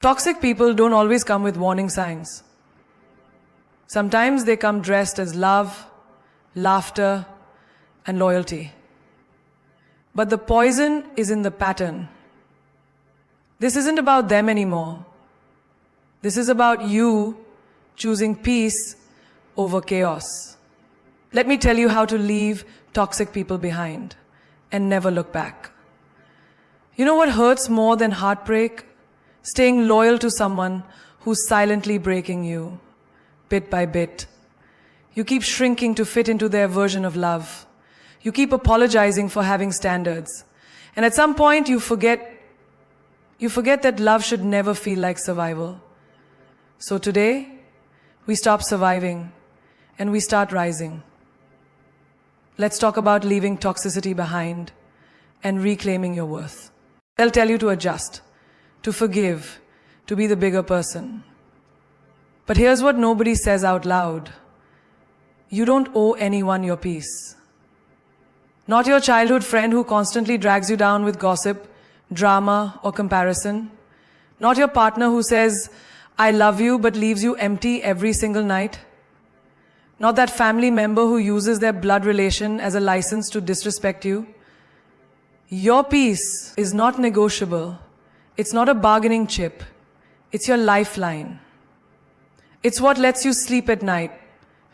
Toxic people don't always come with warning signs. Sometimes they come dressed as love, laughter, and loyalty. But the poison is in the pattern. This isn't about them anymore. This is about you choosing peace over chaos. Let me tell you how to leave toxic people behind and never look back. You know what hurts more than heartbreak? Staying loyal to someone who's silently breaking you, bit by bit. You keep shrinking to fit into their version of love. You keep apologizing for having standards. And at some point you forget that love should never feel like survival. So today, we stop surviving and we start rising. Let's talk about leaving toxicity behind and reclaiming your worth. They'll tell you to adjust, to forgive, to be the bigger person. But here's what nobody says out loud. You don't owe anyone your peace. Not your childhood friend who constantly drags you down with gossip, drama, or comparison. Not your partner who says, I love you, but leaves you empty every single night. Not that family member who uses their blood relation as a license to disrespect you. Your peace is not negotiable. It's not a bargaining chip. It's your lifeline. It's what lets you sleep at night,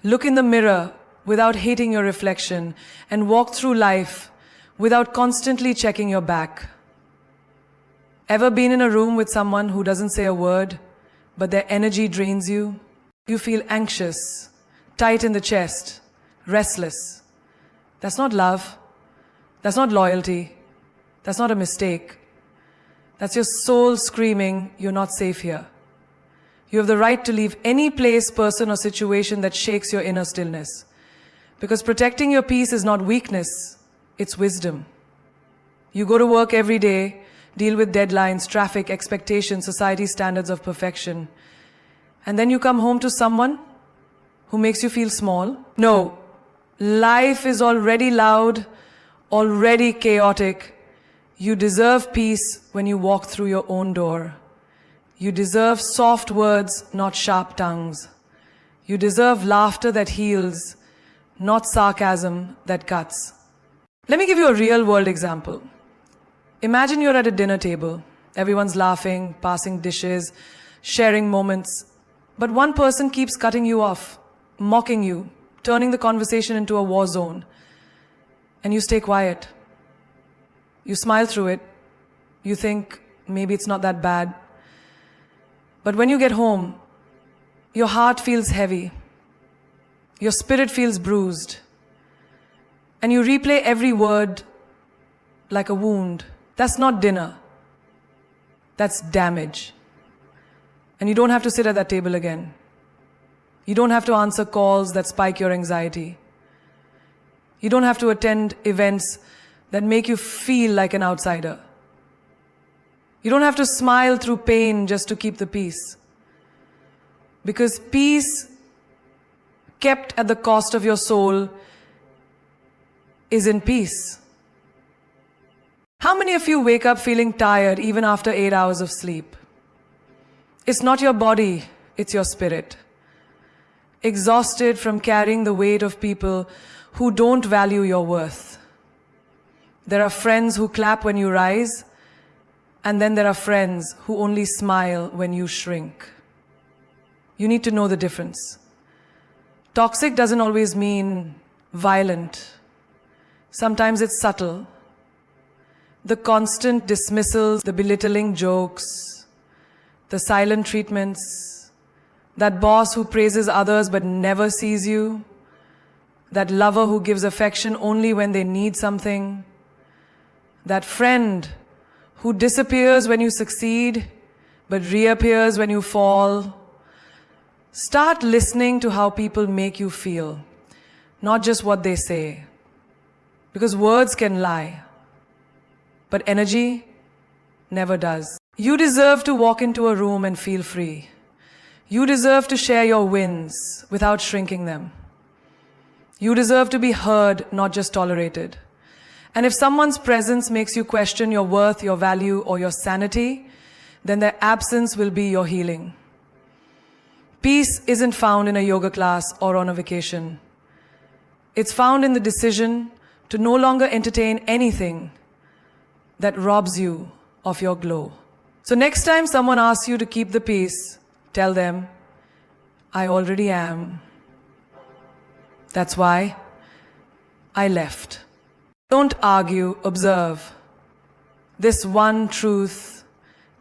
look in the mirror without hating your reflection, and walk through life without constantly checking your back. Ever been in a room with someone who doesn't say a word, but their energy drains you? You feel anxious, tight in the chest, restless. That's not love. That's not loyalty. That's not a mistake. That's your soul screaming, you're not safe here. You have the right to leave any place, person, or situation that shakes your inner stillness. Because protecting your peace is not weakness, it's wisdom. You go to work every day, deal with deadlines, traffic, expectations, society standards of perfection. And then you come home to someone who makes you feel small. No, life is already loud, already chaotic. You deserve peace when you walk through your own door. You deserve soft words, not sharp tongues. You deserve laughter that heals, not sarcasm that cuts. Let me give you a real-world example. Imagine you're at a dinner table. Everyone's laughing, passing dishes, sharing moments. But one person keeps cutting you off, mocking you, turning the conversation into a war zone. And you stay quiet. You smile through it. You think, maybe it's not that bad. But when you get home, your heart feels heavy. Your spirit feels bruised. And you replay every word like a wound. That's not dinner. That's damage. And you don't have to sit at that table again. You don't have to answer calls that spike your anxiety. You don't have to attend events that make you feel like an outsider. You don't have to smile through pain just to keep the peace. Because peace kept at the cost of your soul is in peace. How many of you wake up feeling tired even after 8 hours of sleep? It's not your body, it's your spirit. Exhausted from carrying the weight of people who don't value your worth. There are friends who clap when you rise, and then there are friends who only smile when you shrink. You need to know the difference. Toxic doesn't always mean violent. Sometimes it's subtle. The constant dismissals, the belittling jokes, the silent treatments, that boss who praises others but never sees you, that lover who gives affection only when they need something, that friend who disappears when you succeed but reappears when you fall. Start listening to how people make you feel, not just what they say. Because words can lie, but energy never does. You deserve to walk into a room and feel free. You deserve to share your wins without shrinking them. You deserve to be heard, not just tolerated. And if someone's presence makes you question your worth, your value, or your sanity, then their absence will be your healing. Peace isn't found in a yoga class or on a vacation. It's found in the decision to no longer entertain anything that robs you of your glow. So next time someone asks you to keep the peace, tell them, I already am. That's why I left. Don't argue, observe. This one truth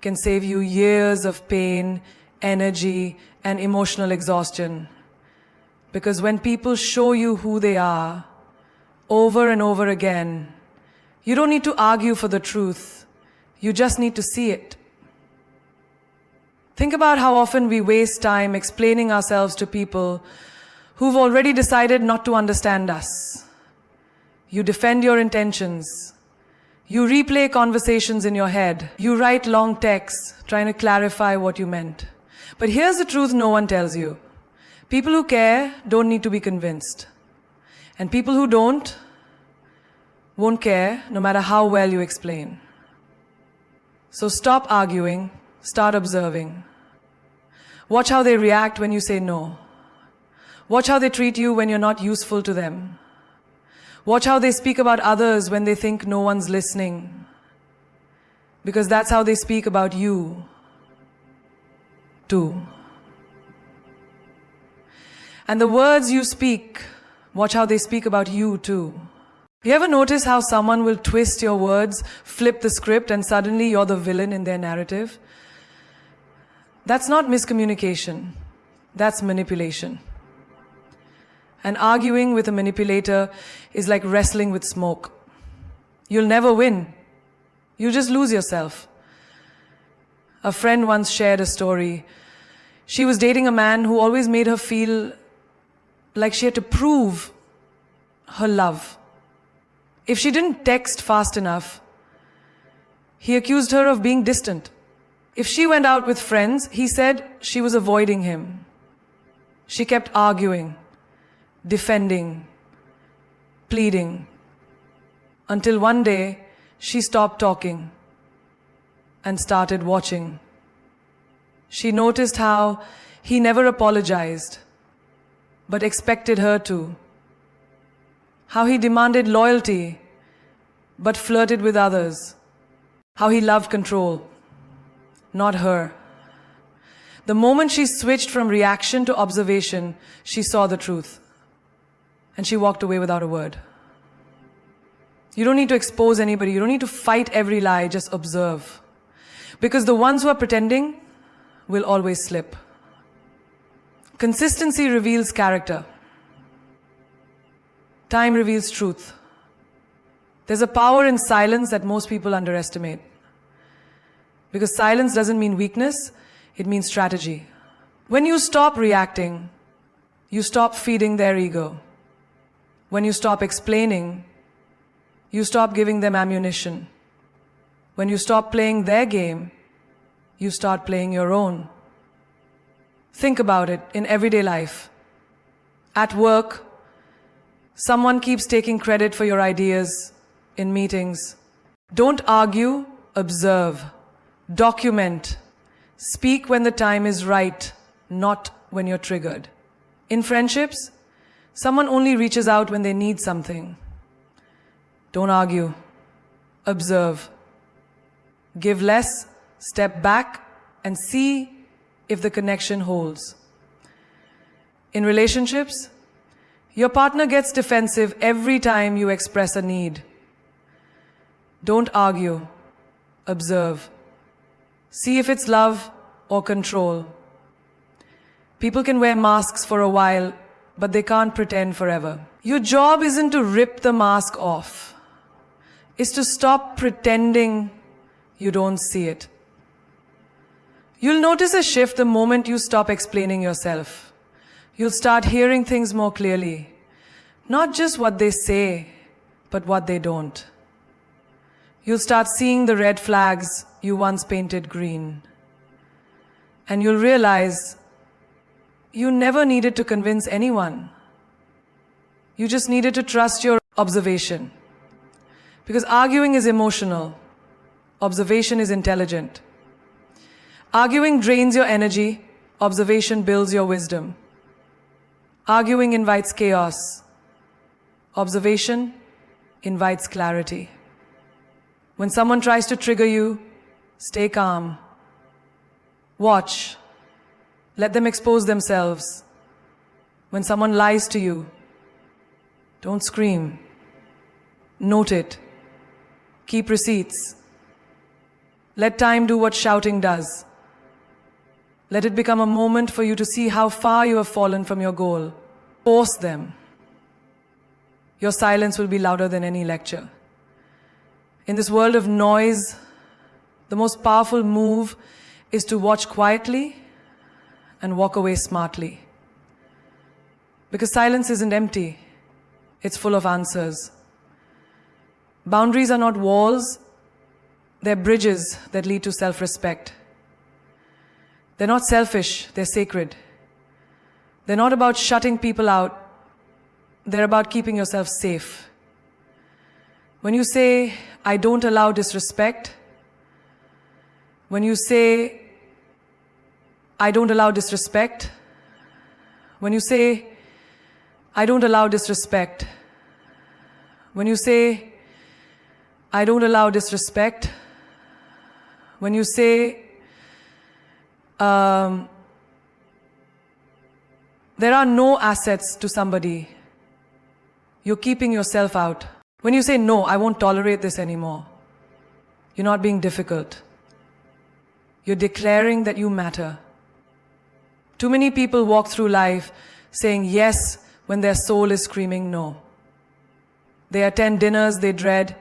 can save you years of pain, energy, and emotional exhaustion. Because when people show you who they are, over and over again, you don't need to argue for the truth. You just need to see it. Think about how often we waste time explaining ourselves to people who've already decided not to understand us. You defend your intentions. You replay conversations in your head. You write long texts trying to clarify what you meant. But here's the truth no one tells you. People who care don't need to be convinced. And people who don't won't care no matter how well you explain. So stop arguing, start observing. Watch how they react when you say no. Watch how they treat you when you're not useful to them. Watch how they speak about others when they think no one's listening. Because that's how they speak about you, too. And the words you speak, watch how they speak about you, too. You ever notice how someone will twist your words, flip the script, and suddenly you're the villain in their narrative? That's not miscommunication. That's manipulation. And arguing with a manipulator is like wrestling with smoke. You'll never win. You'll just lose yourself. A friend once shared a story. She was dating a man who always made her feel like she had to prove her love. If she didn't text fast enough, he accused her of being distant. If she went out with friends, he said she was avoiding him. She kept arguing, defending, pleading, until one day she stopped talking and started watching. She noticed how he never apologized, but expected her to. How he demanded loyalty, but flirted with others. How he loved control, not her. The moment she switched from reaction to observation, she saw the truth. And she walked away without a word. You don't need to expose anybody. You don't need to fight every lie. Just observe. Because the ones who are pretending will always slip. Consistency reveals character. Time reveals truth. There's a power in silence that most people underestimate. Because silence doesn't mean weakness, it means strategy. When you stop reacting, you stop feeding their ego. When you stop explaining, you stop giving them ammunition. When you stop playing their game, you start playing your own. Think about it in everyday life. At work, someone keeps taking credit for your ideas in meetings. Don't argue, observe. Document. Speak when the time is right, not when you're triggered. In friendships, someone only reaches out when they need something. Don't argue. Observe. Give less, step back, and see if the connection holds. In relationships, your partner gets defensive every time you express a need. Don't argue. Observe. See if it's love or control. People can wear masks for a while, but they can't pretend forever. Your job isn't to rip the mask off. It's to stop pretending you don't see it. You'll notice a shift the moment you stop explaining yourself. You'll start hearing things more clearly. Not just what they say, but what they don't. You'll start seeing the red flags you once painted green. And you'll realize you never needed to convince anyone. You just needed to trust your observation. Because arguing is emotional. Observation is intelligent. Arguing drains your energy. Observation builds your wisdom. Arguing invites chaos. Observation invites clarity. When someone tries to trigger you, stay calm. Watch. Let them expose themselves. When someone lies to you, don't scream. Note it. Keep receipts. Let time do what shouting does. Let it become a moment for you to see how far you have fallen from your goal. Force them. Your silence will be louder than any lecture. In this world of noise, the most powerful move is to watch quietly and walk away smartly. Because silence isn't empty, it's full of answers. Boundaries are not walls, they're bridges that lead to self-respect. They're not selfish, they're sacred. They're not about shutting people out, they're about keeping yourself safe. When you say, I don't allow disrespect, when you say, I don't allow disrespect, when you say, I don't allow disrespect, when you say, I don't allow disrespect, when you say, there are no assets to somebody, you're keeping yourself out. When you say, no, I won't tolerate this anymore, you're not being difficult. You're declaring that you matter. Too many people walk through life saying yes when their soul is screaming no. They attend dinners they dread.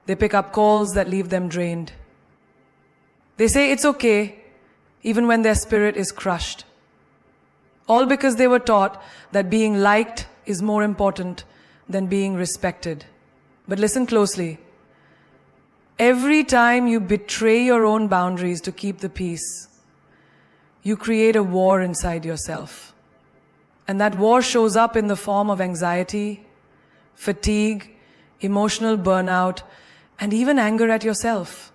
They pick up calls that leave them drained. They say it's okay even when their spirit is crushed. All because they were taught that being liked is more important than being respected. But listen closely. Every time you betray your own boundaries to keep the peace, you create a war inside yourself. And that war shows up in the form of anxiety, fatigue, emotional burnout, and even anger at yourself.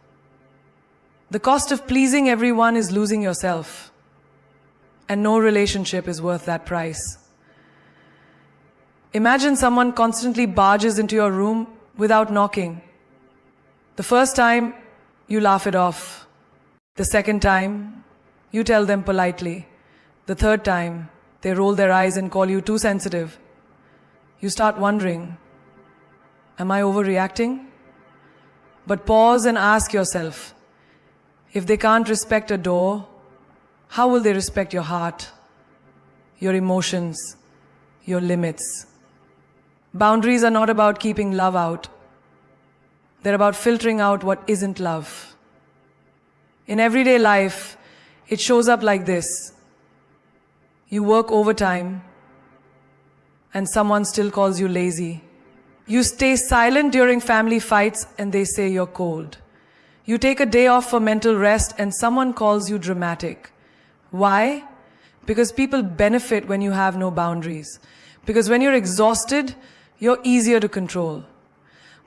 The cost of pleasing everyone is losing yourself. And no relationship is worth that price. Imagine someone constantly barges into your room without knocking. The first time, you laugh it off. The second time, you tell them politely. The third time, they roll their eyes and call you too sensitive. You start wondering, am I overreacting? But pause and ask yourself, if they can't respect a door, how will they respect your heart, your emotions, your limits? Boundaries are not about keeping love out. They're about filtering out what isn't love. In everyday life, it shows up like this. You work overtime, and someone still calls you lazy. You stay silent during family fights, and they say you're cold. You take a day off for mental rest, and someone calls you dramatic. Why? Because people benefit when you have no boundaries. Because when you're exhausted, you're easier to control.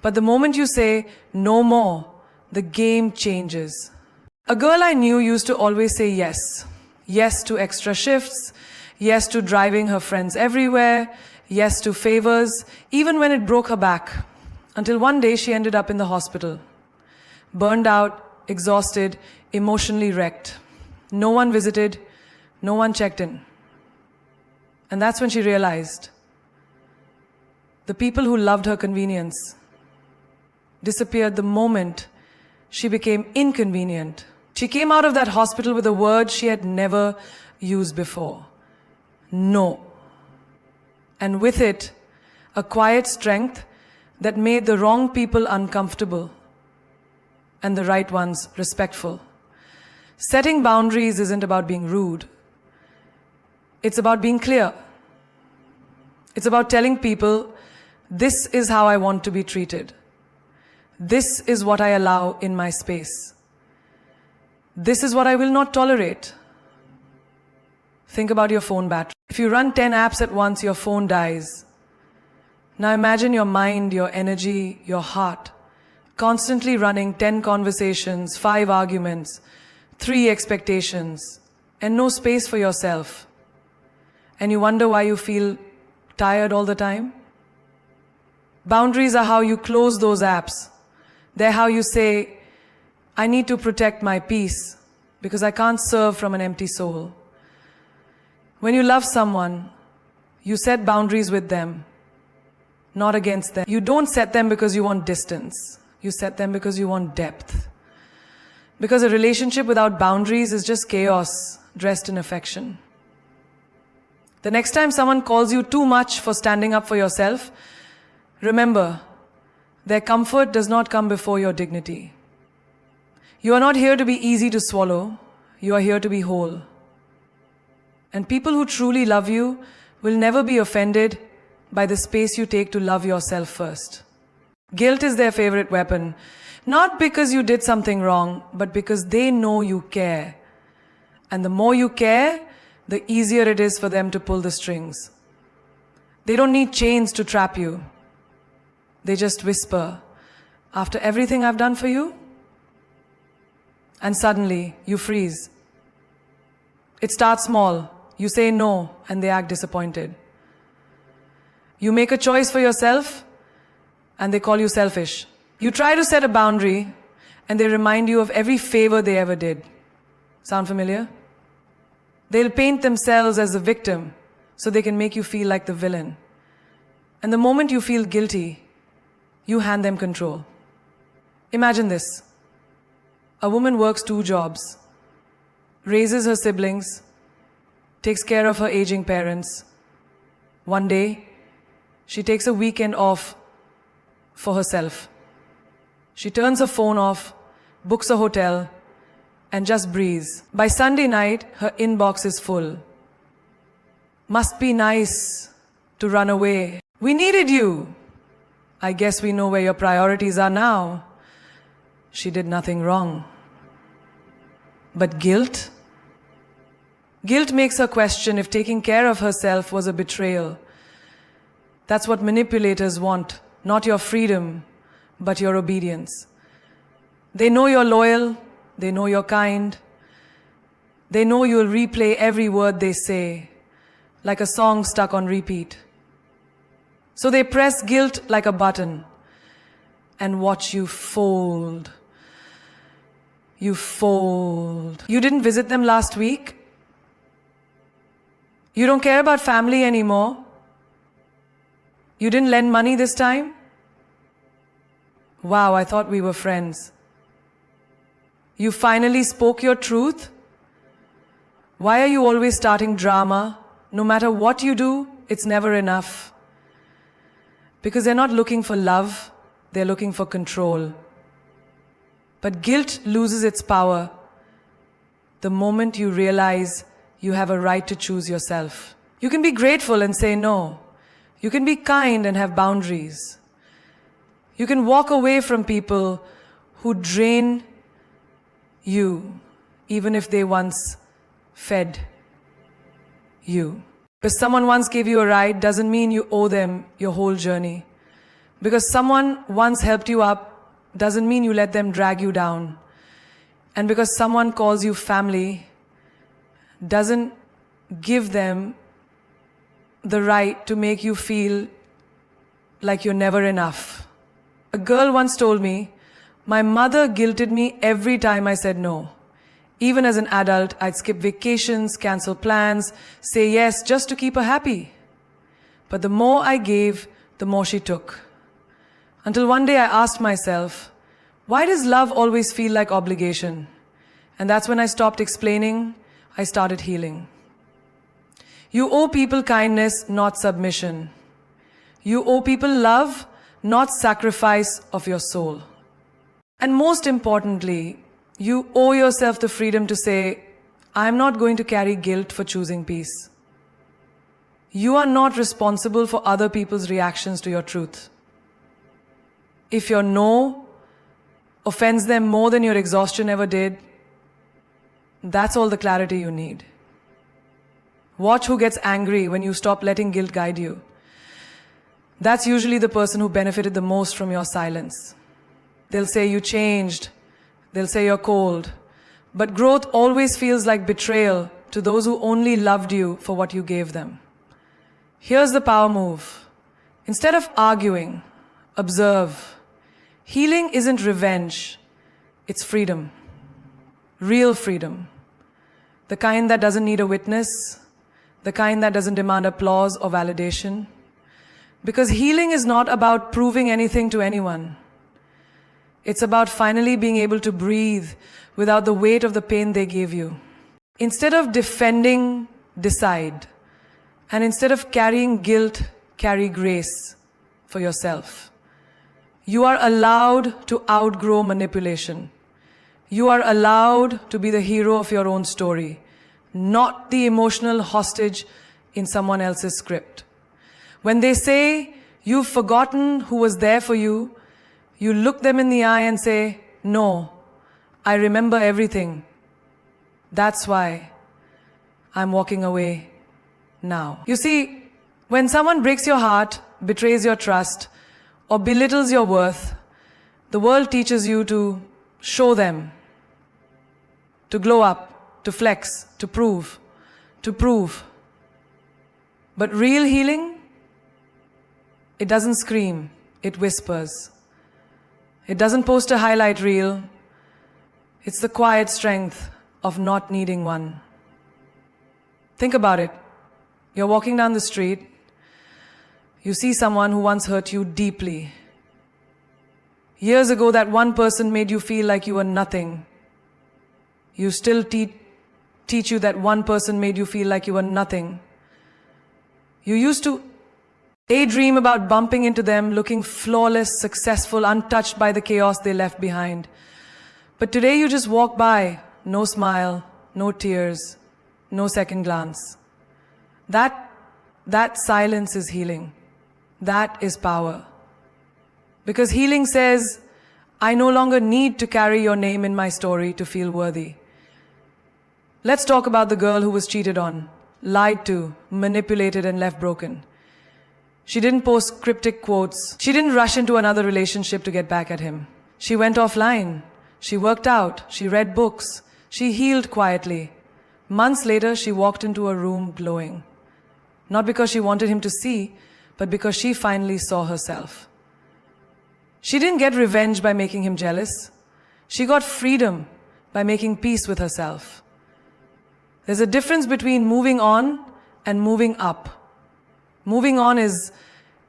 But the moment you say, no more, the game changes. A girl I knew used to always say yes. Yes to extra shifts, yes to driving her friends everywhere, yes to favors, even when it broke her back. Until one day she ended up in the hospital. Burned out, exhausted, emotionally wrecked. No one visited, no one checked in. And that's when she realized the people who loved her convenience disappeared the moment she became inconvenient. She came out of that hospital with a word she had never used before. No. And with it, a quiet strength that made the wrong people uncomfortable and the right ones respectful. Setting boundaries isn't about being rude. It's about being clear. It's about telling people, this is how I want to be treated. This is what I allow in my space. This is what I will not tolerate. Think about your phone battery. If you run 10 apps at once, your phone dies. Now imagine your mind, your energy, your heart, constantly running 10 conversations, 5 arguments, 3 expectations, and no space for yourself. And you wonder why you feel tired all the time? Boundaries are how you close those apps. They're how you say, I need to protect my peace because I can't serve from an empty soul. When you love someone, you set boundaries with them, not against them. You don't set them because you want distance. You set them because you want depth. Because a relationship without boundaries is just chaos dressed in affection. The next time someone calls you too much for standing up for yourself, remember, their comfort does not come before your dignity. You are not here to be easy to swallow. You are here to be whole. And people who truly love you will never be offended by the space you take to love yourself first. Guilt is their favorite weapon, not because you did something wrong, but because they know you care. And the more you care, the easier it is for them to pull the strings. They don't need chains to trap you. They just whisper, after everything I've done for you? And suddenly, you freeze. It starts small. You say no, and they act disappointed. You make a choice for yourself, and they call you selfish. You try to set a boundary, and they remind you of every favor they ever did. Sound familiar? They'll paint themselves as the victim, so they can make you feel like the villain. And the moment you feel guilty, you hand them control. Imagine this. A woman works 2 jobs, raises her siblings, takes care of her aging parents. One day, she takes a weekend off for herself. She turns her phone off, books a hotel, and just breathes. By Sunday night, her inbox is full. Must be nice to run away. We needed you. I guess we know where your priorities are now. She did nothing wrong. But guilt? Guilt makes her question if taking care of herself was a betrayal. That's what manipulators want, not your freedom, but your obedience. They know you're loyal, they know you're kind, they know you'll replay every word they say, like a song stuck on repeat. So they press guilt like a button and watch you fold. You fold. You didn't visit them last week? You don't care about family anymore? You didn't lend money this time? Wow, I thought we were friends. You finally spoke your truth? Why are you always starting drama? No matter what you do, it's never enough. Because they're not looking for love, they're looking for control. But guilt loses its power the moment you realize you have a right to choose yourself. You can be grateful and say no. You can be kind and have boundaries. You can walk away from people who drain you, even if they once fed you. Because someone once gave you a ride doesn't mean you owe them your whole journey. Because someone once helped you up doesn't mean you let them drag you down. And because someone calls you family doesn't give them the right to make you feel like you're never enough. A girl once told me, my mother guilted me every time I said no. Even as an adult, I'd skip vacations, cancel plans, say yes just to keep her happy. But the more I gave, the more she took. Until one day I asked myself, why does love always feel like obligation? And that's when I stopped explaining, I started healing. You owe people kindness, not submission. You owe people love, not sacrifice of your soul. And most importantly, you owe yourself the freedom to say, I'm not going to carry guilt for choosing peace. You are not responsible for other people's reactions to your truth. If your no offends them more than your exhaustion ever did, that's all the clarity you need. Watch who gets angry when you stop letting guilt guide you. That's usually the person who benefited the most from your silence. They'll say you changed. They'll say you're cold. But growth always feels like betrayal to those who only loved you for what you gave them. Here's the power move. Instead of arguing, observe. Healing isn't revenge, it's freedom. Real freedom. The kind that doesn't need a witness, the kind that doesn't demand applause or validation. Because healing is not about proving anything to anyone. It's about finally being able to breathe without the weight of the pain they gave you. Instead of defending, decide. And instead of carrying guilt, carry grace for yourself. You are allowed to outgrow manipulation. You are allowed to be the hero of your own story, not the emotional hostage in someone else's script. When they say you've forgotten who was there for you, you look them in the eye and say, no, I remember everything. That's why I'm walking away now. You see, when someone breaks your heart, betrays your trust, or belittles your worth, the world teaches you to show them, to glow up, to flex, to prove. But real healing, it doesn't scream, it whispers. It doesn't post a highlight reel. It's the quiet strength of not needing one. Think about it. You're walking down the street. You see someone who once hurt you deeply. Years ago, that one person made you feel like you were nothing. You still teach you that one person made you feel like you were nothing. You used to daydream about bumping into them, looking flawless, successful, untouched by the chaos they left behind. But today you just walk by, no smile, no tears, no second glance. That silence is healing. That is power. Because healing says, I no longer need to carry your name in my story to feel worthy. Let's talk about the girl who was cheated on, lied to, manipulated, and left broken. She didn't post cryptic quotes. She didn't rush into another relationship to get back at him. She went offline. She worked out. She read books. She healed quietly. Months later, she walked into a room glowing. Not because she wanted him to see, but because she finally saw herself. She didn't get revenge by making him jealous. She got freedom by making peace with herself. There's a difference between moving on and moving up. Moving on is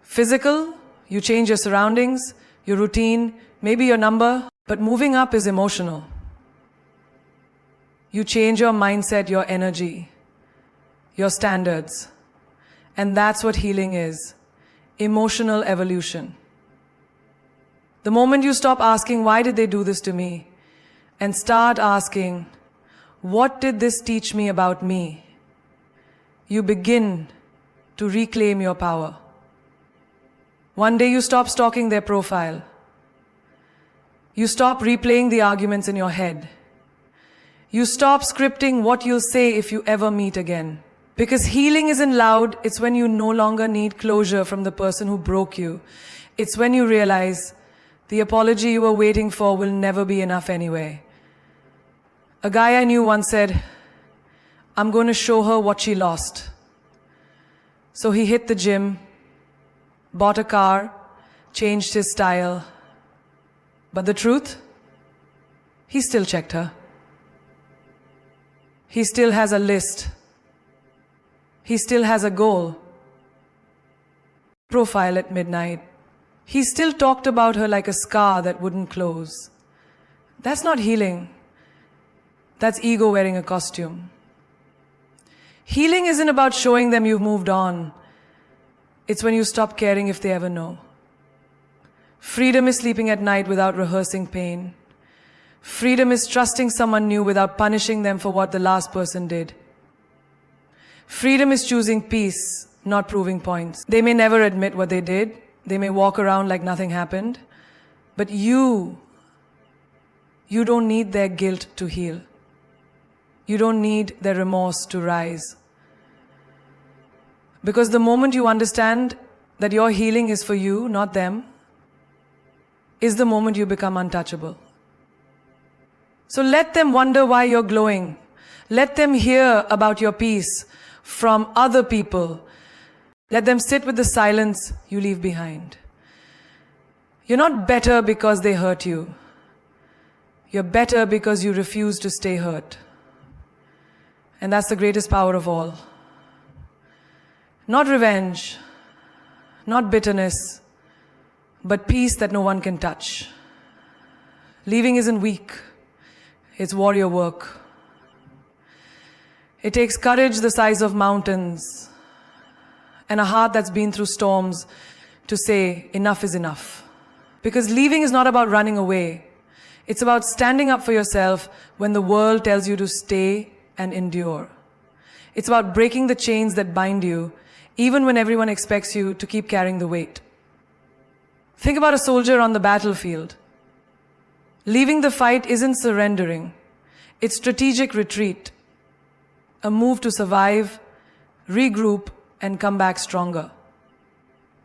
physical, you change your surroundings, your routine, maybe your number, but moving up is emotional. You change your mindset, your energy, your standards. And that's what healing is. Emotional evolution. The moment you stop asking, why did they do this to me? And start asking, what did this teach me about me? You begin to reclaim your power. One day you stop stalking their profile. You stop replaying the arguments in your head. You stop scripting what you'll say if you ever meet again. Because healing isn't loud, it's when you no longer need closure from the person who broke you. It's when you realize the apology you were waiting for will never be enough anyway. A guy I knew once said, I'm going to show her what she lost. So he hit the gym, bought a car, changed his style. But the truth? He still checked her. He still has a list. He still has a goal. Profile at midnight. He still talked about her like a scar that wouldn't close. That's not healing. That's ego wearing a costume. Healing isn't about showing them you've moved on. It's when you stop caring if they ever know. Freedom is sleeping at night without rehearsing pain. Freedom is trusting someone new without punishing them for what the last person did. Freedom is choosing peace, not proving points. They may never admit what they did. They may walk around like nothing happened. But you don't need their guilt to heal. You don't need their remorse to rise. Because the moment you understand that your healing is for you, not them, is the moment you become untouchable. So let them wonder why you're glowing. Let them hear about your peace from other people. Let them sit with the silence you leave behind. You're not better because they hurt you. You're better because you refuse to stay hurt. And that's the greatest power of all. Not revenge, not bitterness, but peace that no one can touch. Leaving isn't weak, it's warrior work. It takes courage the size of mountains and a heart that's been through storms to say enough is enough. Because leaving is not about running away. It's about standing up for yourself when the world tells you to stay and endure. It's about breaking the chains that bind you, even when everyone expects you to keep carrying the weight. Think about a soldier on the battlefield. Leaving the fight isn't surrendering. It's strategic retreat. A move to survive, regroup, and come back stronger.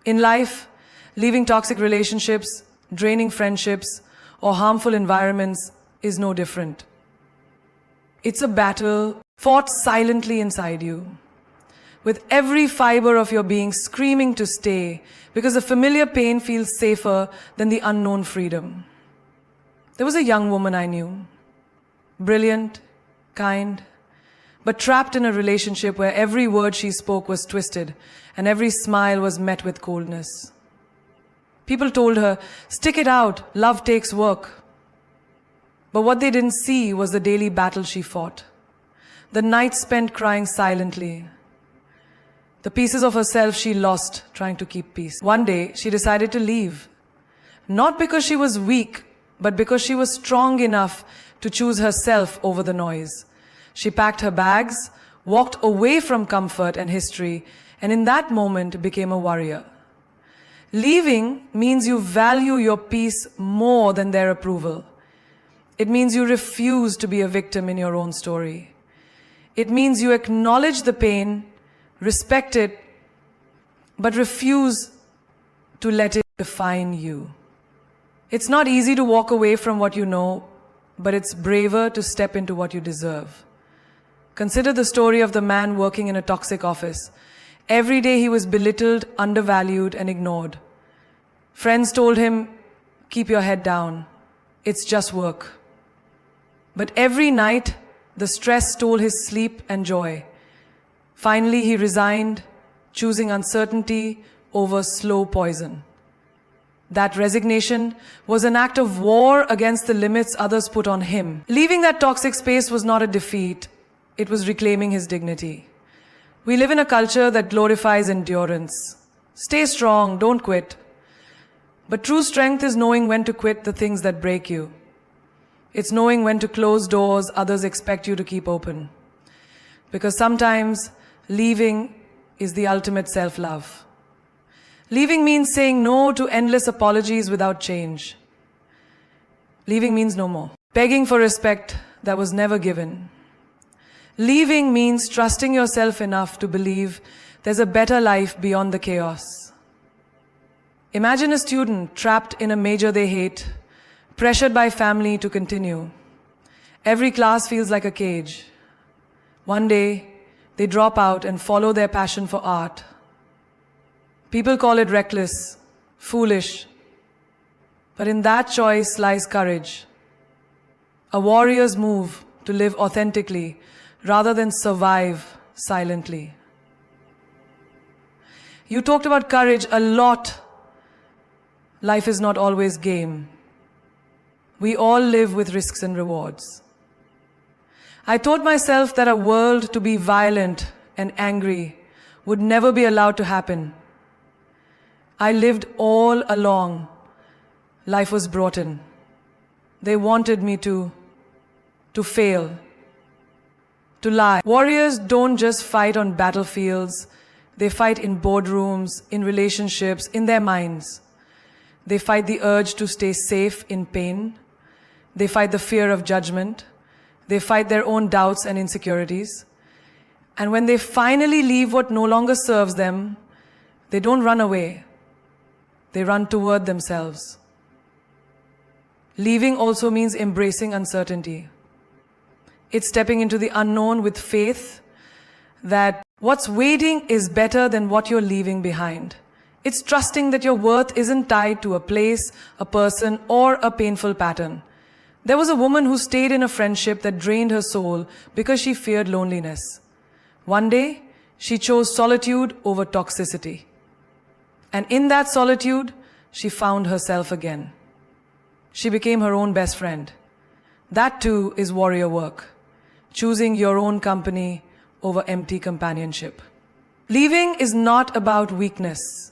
In life, leaving toxic relationships, draining friendships, or harmful environments is no different. It's a battle fought silently inside you, with every fiber of your being screaming to stay, because the familiar pain feels safer than the unknown freedom. There was a young woman I knew, brilliant, kind, but trapped in a relationship where every word she spoke was twisted and every smile was met with coldness. People told her, stick it out, love takes work. But what they didn't see was the daily battle she fought, the nights spent crying silently, the pieces of herself she lost trying to keep peace. One day, she decided to leave, not because she was weak, but because she was strong enough to choose herself over the noise. She packed her bags, walked away from comfort and history, and in that moment became a warrior. Leaving means you value your peace more than their approval. It means you refuse to be a victim in your own story. It means you acknowledge the pain, respect it, but refuse to let it define you. It's not easy to walk away from what you know, but it's braver to step into what you deserve. Consider the story of the man working in a toxic office. Every day he was belittled, undervalued, and ignored. Friends told him, keep your head down. It's just work. But every night, the stress stole his sleep and joy. Finally, he resigned, choosing uncertainty over slow poison. That resignation was an act of war against the limits others put on him. Leaving that toxic space was not a defeat. It was reclaiming his dignity. We live in a culture that glorifies endurance. Stay strong, don't quit. But true strength is knowing when to quit the things that break you. It's knowing when to close doors others expect you to keep open. Because sometimes leaving is the ultimate self-love. Leaving means saying no to endless apologies without change. Leaving means no more. Begging for respect that was never given. Leaving means trusting yourself enough to believe there's a better life beyond the chaos. Imagine a student trapped in a major they hate, pressured by family to continue. Every class feels like a cage. One day, they drop out and follow their passion for art. People call it reckless, foolish. But in that choice lies courage. A warrior's move to live authentically rather than survive silently. You talked about courage a lot. Life is not always game. We all live with risks and rewards. I taught myself that a world to be violent and angry would never be allowed to happen. I lived all along. Life was brought in. They wanted me to fail, to lie. Warriors don't just fight on battlefields. They fight in boardrooms, in relationships, in their minds. They fight the urge to stay safe in pain. They fight the fear of judgment. They fight their own doubts and insecurities. And when they finally leave what no longer serves them, they don't run away. They run toward themselves. Leaving also means embracing uncertainty. It's stepping into the unknown with faith that what's waiting is better than what you're leaving behind. It's trusting that your worth isn't tied to a place, a person, or a painful pattern. There was a woman who stayed in a friendship that drained her soul because she feared loneliness. One day, she chose solitude over toxicity. And in that solitude, she found herself again. She became her own best friend. That too is warrior work. Choosing your own company over empty companionship. Leaving is not about weakness.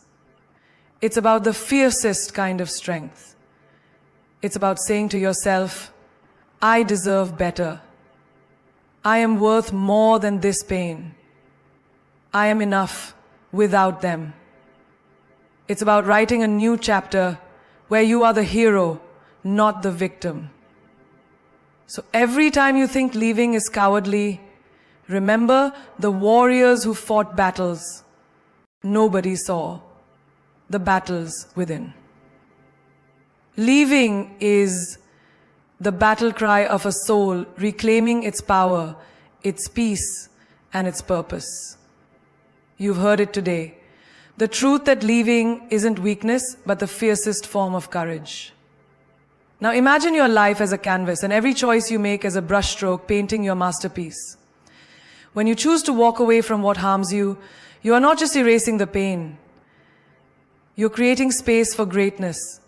It's about the fiercest kind of strength. It's about saying to yourself, I deserve better. I am worth more than this pain. I am enough without them. It's about writing a new chapter where you are the hero, not the victim. So every time you think leaving is cowardly, remember the warriors who fought battles nobody saw, the battles within. Leaving is the battle cry of a soul reclaiming its power, its peace, and its purpose. You've heard it today. The truth that leaving isn't weakness, but the fiercest form of courage. Now imagine your life as a canvas and every choice you make as a brushstroke painting your masterpiece. When you choose to walk away from what harms you, you are not just erasing the pain. You're creating space for greatness,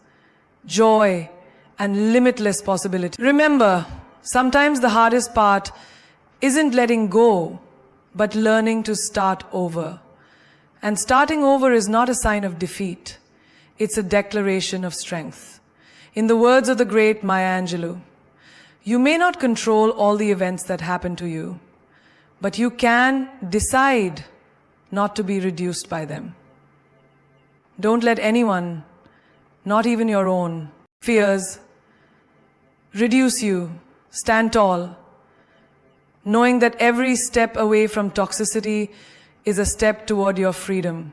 joy, and limitless possibility. Remember, sometimes the hardest part isn't letting go, but learning to start over. And starting over is not a sign of defeat. It's a declaration of strength. In the words of the great Maya Angelou, you may not control all the events that happen to you, but you can decide not to be reduced by them. Don't let anyone, not even your own fears, reduce you. Stand tall, knowing that every step away from toxicity is a step toward your freedom.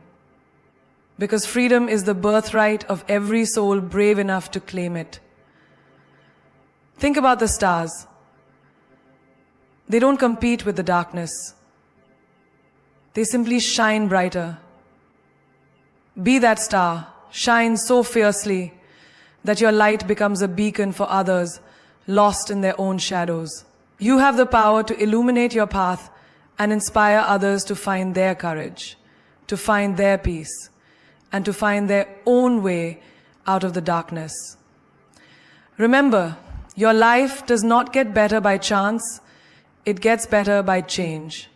Because freedom is the birthright of every soul brave enough to claim it. Think about the stars. They don't compete with the darkness. They simply shine brighter. Be that star. Shine so fiercely that your light becomes a beacon for others lost in their own shadows. You have the power to illuminate your path and inspire others to find their courage, to find their peace, and to find their own way out of the darkness. Remember, your life does not get better by chance, it gets better by change.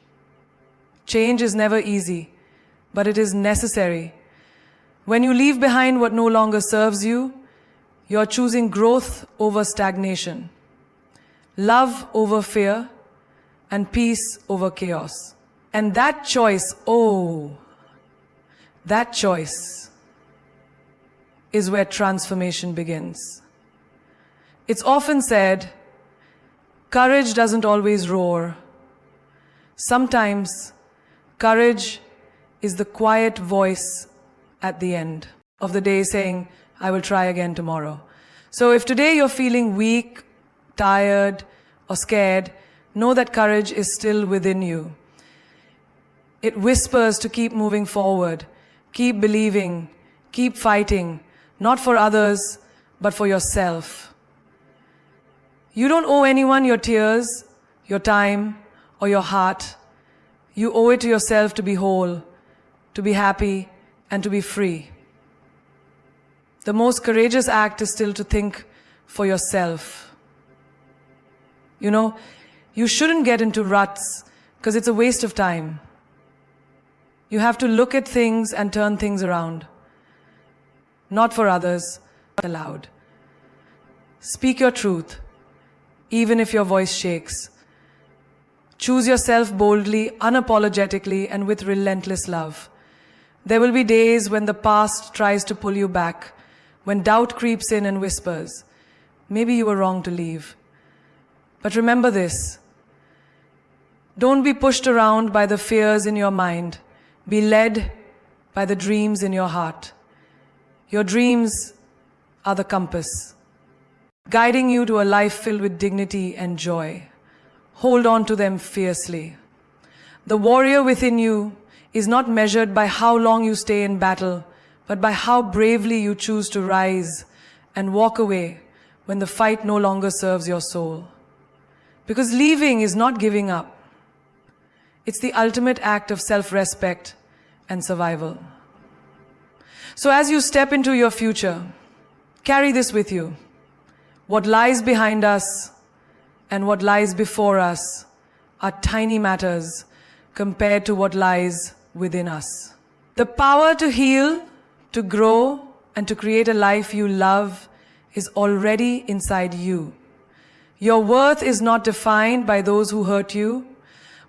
Change is never easy, but it is necessary. When you leave behind what no longer serves you, you're choosing growth over stagnation, love over fear, and peace over chaos. And that choice, that choice is where transformation begins. It's often said, courage doesn't always roar. Sometimes, courage is the quiet voice at the end of the day saying, I will try again tomorrow. So if today you're feeling weak, tired, or scared, know that courage is still within you. It whispers to keep moving forward, keep believing, keep fighting, not for others, but for yourself. You don't owe anyone your tears, your time, or your heart. You owe it to yourself to be whole, to be happy, and to be free. The most courageous act is still to think for yourself. You know, you shouldn't get into ruts because it's a waste of time. You have to look at things and turn things around. Not for others, but aloud. Speak your truth, even if your voice shakes. Choose yourself boldly, unapologetically, and with relentless love. There will be days when the past tries to pull you back, when doubt creeps in and whispers, maybe you were wrong to leave. But remember this, don't be pushed around by the fears in your mind. Be led by the dreams in your heart. Your dreams are the compass, guiding you to a life filled with dignity and joy. hold on to them fiercely. The warrior within you is not measured by how long you stay in battle, but by how bravely you choose to rise and walk away when the fight no longer serves your soul. Because leaving is not giving up. It's the ultimate act of self-respect and survival. So as you step into your future, carry this with you. What lies behind us and what lies before us are tiny matters compared to what lies within us. The power to heal, to grow, and to create a life you love is already inside you. Your worth is not defined by those who hurt you,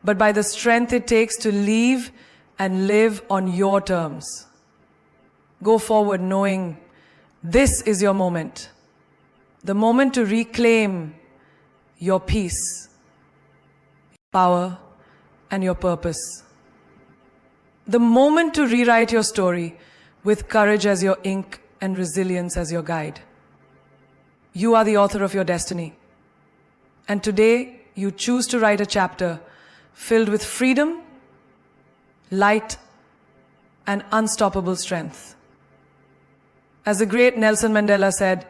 but by the strength it takes to leave and live on your terms. Go forward knowing this is your moment. The moment to reclaim your peace, power, and your purpose. The moment to rewrite your story with courage as your ink and resilience as your guide. You are the author of your destiny. And today, you choose to write a chapter filled with freedom, light, and unstoppable strength. As the great Nelson Mandela said,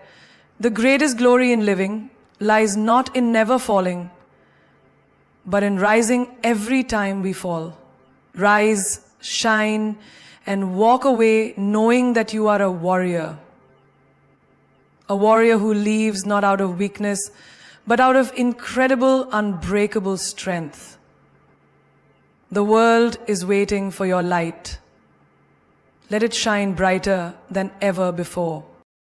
the greatest glory in living lies not in never falling, but in rising every time we fall. Rise, shine, and walk away knowing that you are a warrior. A warrior who leaves not out of weakness, but out of incredible, unbreakable strength. The world is waiting for your light. Let it shine brighter than ever before.